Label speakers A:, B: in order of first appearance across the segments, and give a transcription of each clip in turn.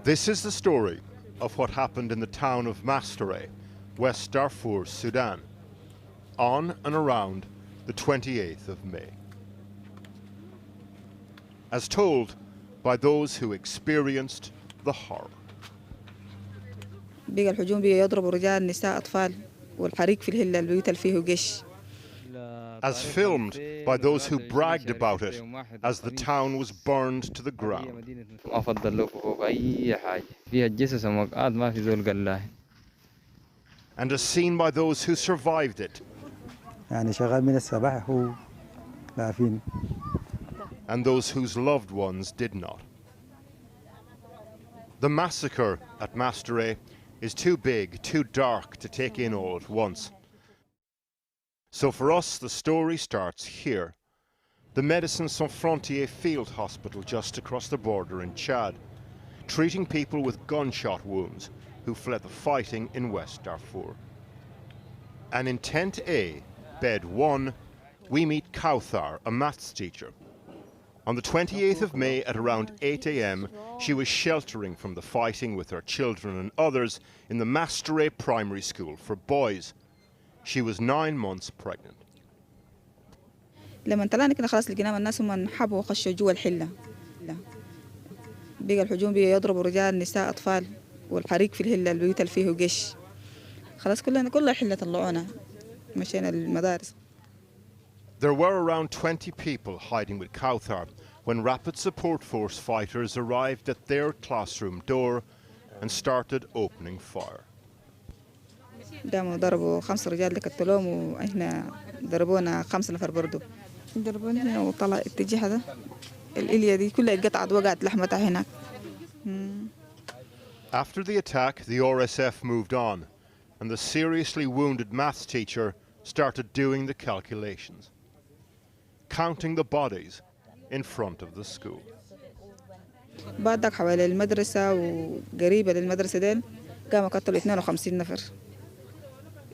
A: This is the story of what happened in the town of Misterei, West Darfur, Sudan, on and around the 28th of May. As told by those who experienced the horror.
B: بقى الهجوم بيضربوا رجال نساء أطفال والحريق في الهلة البيوت اللي فيه جيش.
A: As filmed by those who bragged about it as the town was burned to the ground. And as seen by those who survived it. And those whose loved ones did not. The massacre at Misterei is too big, too dark to take in all at once. So for us, the story starts here. The Médecins Sans Frontières field hospital just across the border in Chad, treating people with gunshot wounds who fled the fighting in West Darfur. And in Tent A, Bed 1, we meet Kauthar, a maths teacher. On the 28th of May at around 8 a.m, she was sheltering from the fighting with her children and others in the Misterei primary school for boys. She was 9 months pregnant.
B: لما طلعنا كده خلاص لقينا الناس هم انحبوا وخشوا جوا الحلة. بقى الهجوم بيضربوا رجال نساء أطفال والحريق في الهلة البيوت اللي فيه جيش. خلاص كل الحلة طلعونا مشينا المدارس.
A: There were around 20 people hiding with Kauthar when Rapid Support Force fighters arrived at their classroom door and started opening fire.
B: قاموا ضربوا 5 رجال قتلوهم واحنا ضربونا 5 نفر برضو. ضربونا هنا وطلع اتجاه هذا الإليا دي كلها اتقطعت وقعت لحمتها هناك.
A: After the attack, the RSF moved on and the seriously wounded maths teacher started doing the calculations, counting the bodies in front of the school.
B: بعدك حوالي المدرسة وقريبة للمدرسة ديل قاموا قتلوا 52 نفر.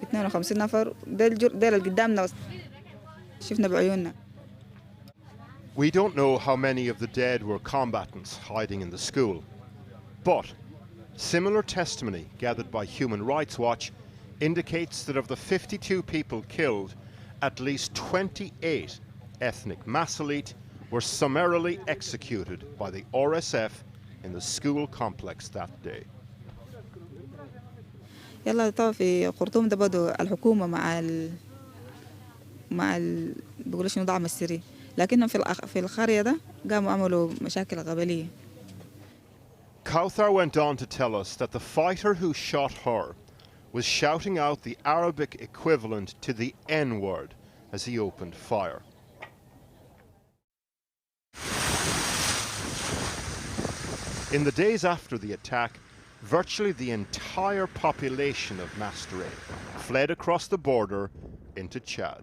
B: 52 نفر ديل اللي قدامنا شفنا بعيوننا.
A: We don't know how many of the dead were combatants hiding in the school, but similar testimony gathered by Human Rights Watch indicates that of the 52 people killed, at least 28 ethnic Massalit were summarily executed by the RSF in the school complex that day.
B: يلا طبعا في خرطوم ده بدوا الحكومة بيقولوا شنو دعم السري، لكنهم في القرية ده قاموا عملوا مشاكل قبلية.
A: Kauthar went on to tell us that the fighter who shot her was shouting out the Arabic equivalent to the N-word as he opened fire. In the days after the attack, virtually the entire population of Misterei fled across the border into Chad.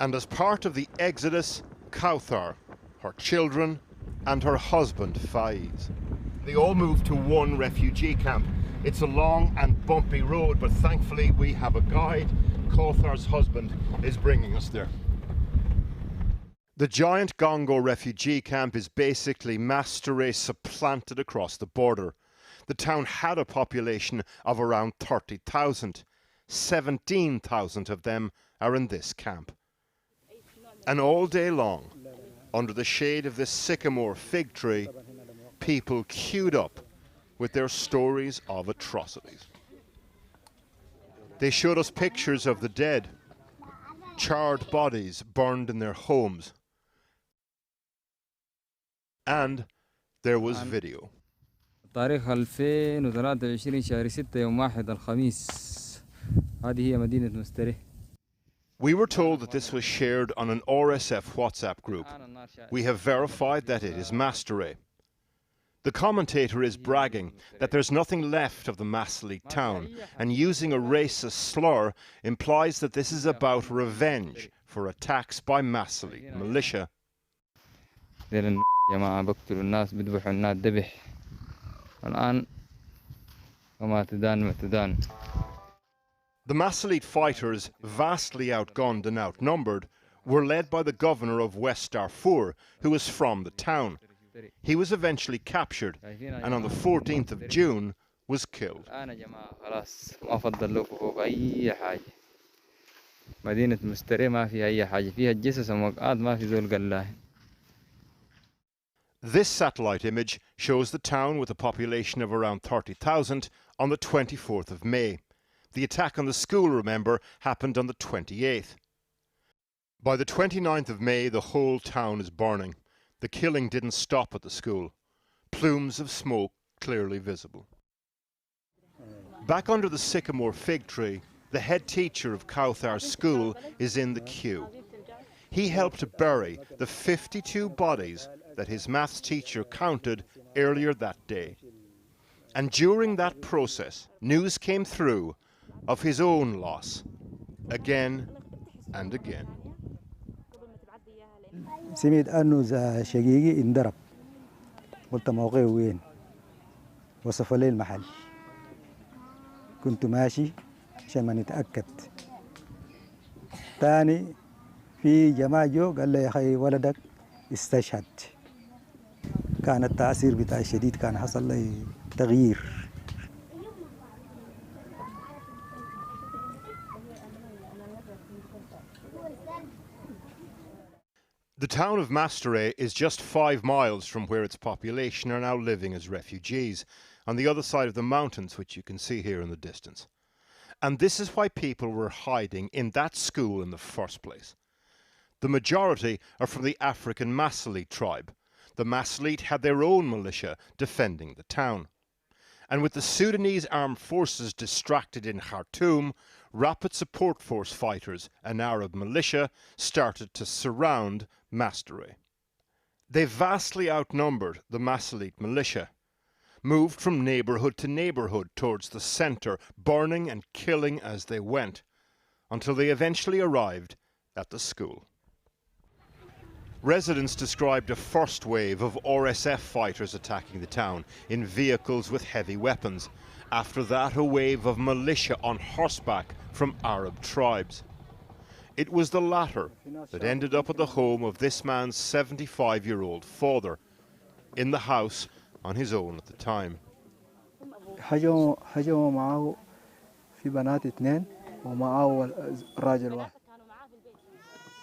A: And as part of the exodus, Kauthar, her children, and her husband, Faiz. They all moved to one refugee camp. It's a long and bumpy road, but thankfully we have a guide. Kauthar's husband is bringing us there. The giant Congo refugee camp is basically Misterei supplanted across the border. The town had a population of around 30,000. 17,000 of them are in this camp. And all day long, under the shade of this sycamore fig tree, people queued up with their stories of atrocities. They showed us pictures of the dead, charred bodies burned in their homes. And there was video.
C: تاريخ 2023 شهر 6 يوم 1 الخميس. هذه هي مدينة مستري.
A: We were told that this was shared on an RSF WhatsApp group. We have verified that it is Misterei. The commentator is bragging that there's nothing left of the Massalit town, and using a racist slur implies that this is about revenge for attacks by Massalit militia.
C: جماعة بقتلوا الناس بذبحوا الناس ذبح الآن وما تدان ما تدان.
A: The Massalit fighters, vastly outgunned and outnumbered, were led by the governor of West Darfur, who was from the town. He was eventually captured and on the 14th of June was killed.
C: مدينة مستري ما فيها أي حاجة فيها الجثث ومقعد ما في زول قلاها.
A: This satellite image shows the town with a population of around 30,000 on the 24th of May. The attack on the school, remember, happened on the 28th. By the 29th of May, the whole town is burning. The killing didn't stop at the school. Plumes of smoke clearly visible. Back under the sycamore fig tree, the head teacher of Kowthar's school is in the queue. He helped to bury the 52 bodies that his maths teacher counted earlier that day. And during that process, news came through of his own loss, again and again.
D: سمعت أنه شقيقي انضرب. قلت موقعه وين؟ وصف لي المحل. كنت ماشي عشان ما نتأكد. تاني في جماعة جو قال لي يا أخي ولدك استشهد. كان التأثير بتاعي شديد، كان حصل لي تغيير.
A: The town of Misterei is just 5 miles from where its population are now living as refugees, on the other side of the mountains, which you can see here in the distance. And this is why people were hiding in that school in the first place. The majority are from the African Massalit tribe. The Massalit had their own militia defending the town. And with the Sudanese armed forces distracted in Khartoum, Rapid Support Force fighters, an Arab militia, started to surround Misterei. They vastly outnumbered the Massalit militia, moved from neighbourhood to neighbourhood towards the centre, burning and killing as they went, until they eventually arrived at the school. Residents described a first wave of RSF fighters attacking the town in vehicles with heavy weapons. After that, a wave of militia on horseback from Arab tribes. It was the latter that ended up at the home of this man's 75-year-old father, in the house on his own at the time.
D: هجموا معه في بنات اثنين ومعه راجل واحد.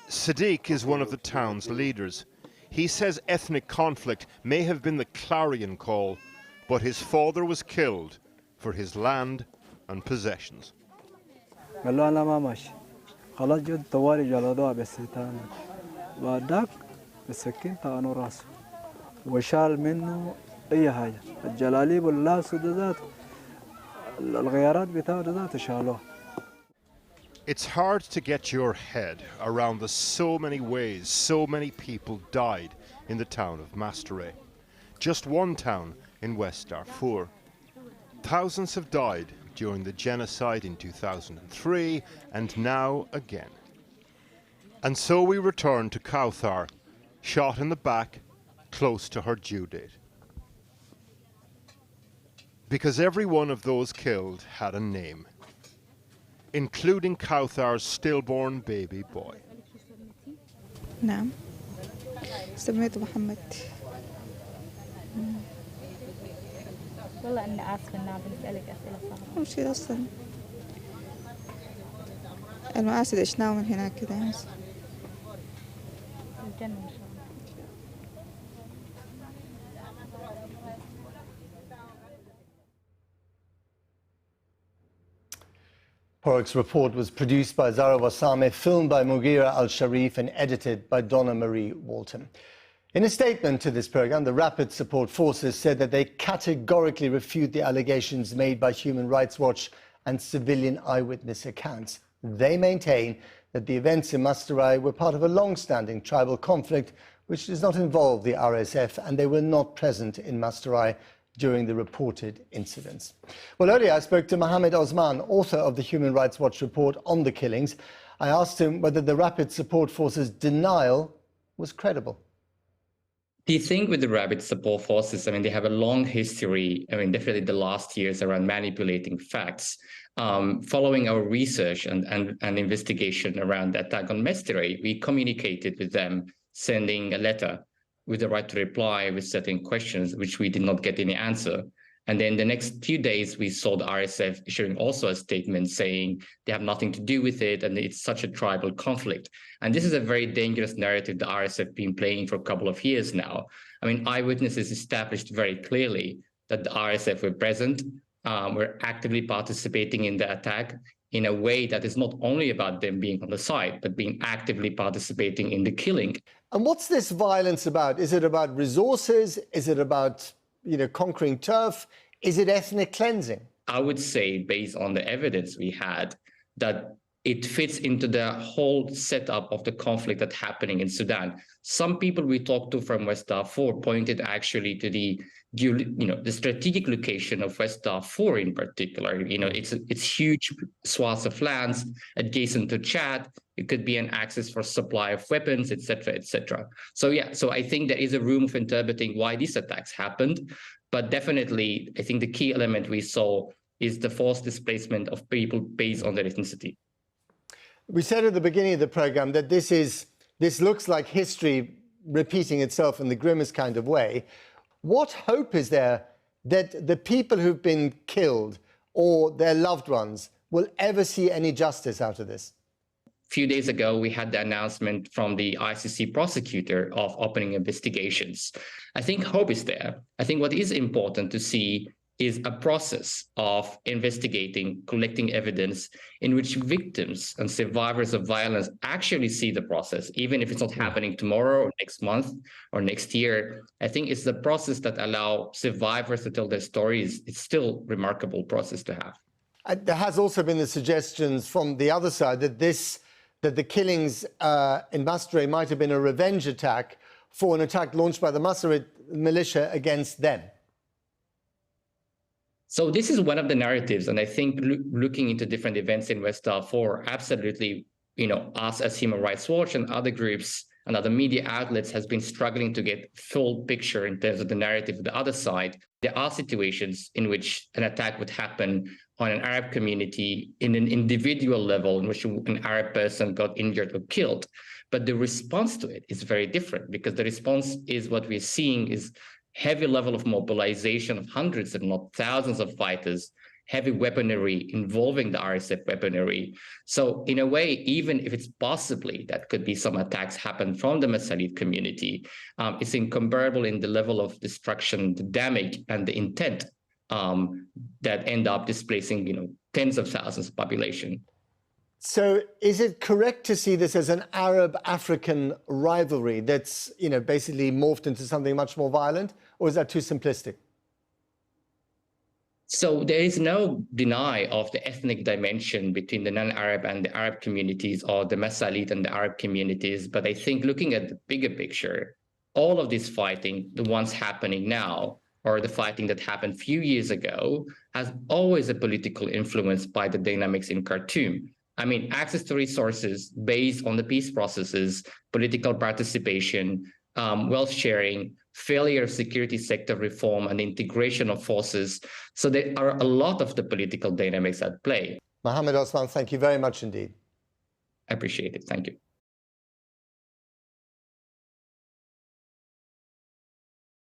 A: Sadiq is one of the town's leaders. He says ethnic conflict may have been the clarion call, but his father was killed for his land and possessions.
D: قال له أنا ما ماشي. خلاص جد طوالي جلدوها بالسيطان. بعدك بالسكين طعنوا راسه. وشال منه أي حاجة. الجلاليب واللاسو ذاته. الغيارات بتاعه ذاته شالوه.
A: It's hard to get your head around the so many ways so many people died in the town of Misterei. Just one town in West Darfur. Thousands have died during the genocide in 2003 and now again. And so we return to Kowthar, shot in the back, close to her due date. Because every one of those killed had a name, including Kowthar's stillborn baby boy.
B: نعم سميته محمد.
E: والله اني اسفه اني بنسالك اسئله صعبه.
B: مش كده اصلا المآسي عشناه من هناك كده.
E: الجنه ان شاء الله.
F: Porok's report was produced by Zahra Warsame, filmed by Mughira Al-Sharif and edited by Donna Walton. In a statement to this program, the Rapid Support Forces said that they categorically refute the allegations made by Human Rights Watch and civilian eyewitness accounts. They maintain that the events in Misterei were part of a long-standing tribal conflict which does not involve the RSF, and they were not present in Misterei during the reported incidents. Well, earlier I spoke to Mohammed Osman, author of the Human Rights Watch report on the killings. I asked him whether the Rapid Support Forces' denial was credible.
G: The thing with the Rapid Support Forces, I mean, they have a long history, I mean, definitely the last years, around manipulating facts. Following our research and investigation around the attack on Misterei, we communicated with them, sending a letter with the right to reply with certain questions, which we did not get any answer. And then the next few days, we saw the RSF issuing also a statement saying they have nothing to do with it, and it's such a tribal conflict. And this is a very dangerous narrative the RSF been playing for a couple of years now. I mean, eyewitnesses established very clearly that the RSF were present, were actively participating in the attack in a way that is not only about them being on the side, but being actively participating in the killing.
F: And what's this violence about? Is it about resources? Is it about, conquering turf? Is it ethnic cleansing?
G: I would say, based on the evidence we had, that it fits into the whole setup of the conflict that's happening in Sudan. Some people we talked to from West Darfur pointed actually to the strategic location of West Darfur in particular. It's huge swaths of lands adjacent to Chad. It could be an access for supply of weapons, et cetera, et cetera. So I think there is a room of interpreting why these attacks happened. But definitely, I think the key element we saw is the forced displacement of people based on their ethnicity.
F: We said at the beginning of the program that this looks like history repeating itself in the grimmest kind of way. What hope is there that the people who've been killed or their loved ones will ever see any justice out of this?
G: A few days ago, we had the announcement from the ICC prosecutor of opening investigations. I think hope is there. I think what is important to see is a process of investigating, collecting evidence in which victims and survivors of violence actually see the process, even if it's not happening tomorrow or next month or next year. I think it's the process that allows survivors to tell their stories. It's still a remarkable process to have.
F: There has also been the suggestions from the other side that the killings in Misterei might have been a revenge attack for an attack launched by the Massalit militia against them.
G: So this is one of the narratives, and I think looking into different events in West Darfur, absolutely, us as Human Rights Watch and other groups and other media outlets has been struggling to get full picture in terms of the narrative of the other side. There are situations in which an attack would happen on an Arab community in an individual level in which an Arab person got injured or killed. But the response to it is very different, because the response is what we're seeing is heavy level of mobilization of hundreds, if not thousands of fighters, heavy weaponry involving the RSF weaponry. So in a way, even if it's possibly that could be some attacks happen from the Massalit community, it's incomparable in the level of destruction, the damage, and the intent that end up displacing, tens of thousands of population.
F: So is it correct to see this as an Arab-African rivalry that's, basically morphed into something much more violent, or is that too simplistic?
G: So there is no deny of the ethnic dimension between the non-Arab and the Arab communities, or the Massalit and the Arab communities. But I think looking at the bigger picture, all of this fighting, the ones happening now, or the fighting that happened a few years ago, has always a political influence by the dynamics in Khartoum. I mean, access to resources based on the peace processes, political participation, wealth sharing, failure of security sector reform, and integration of forces. So there are a lot of the political dynamics at play.
F: Mohammed Osman, thank you very much indeed.
G: I appreciate it. Thank you.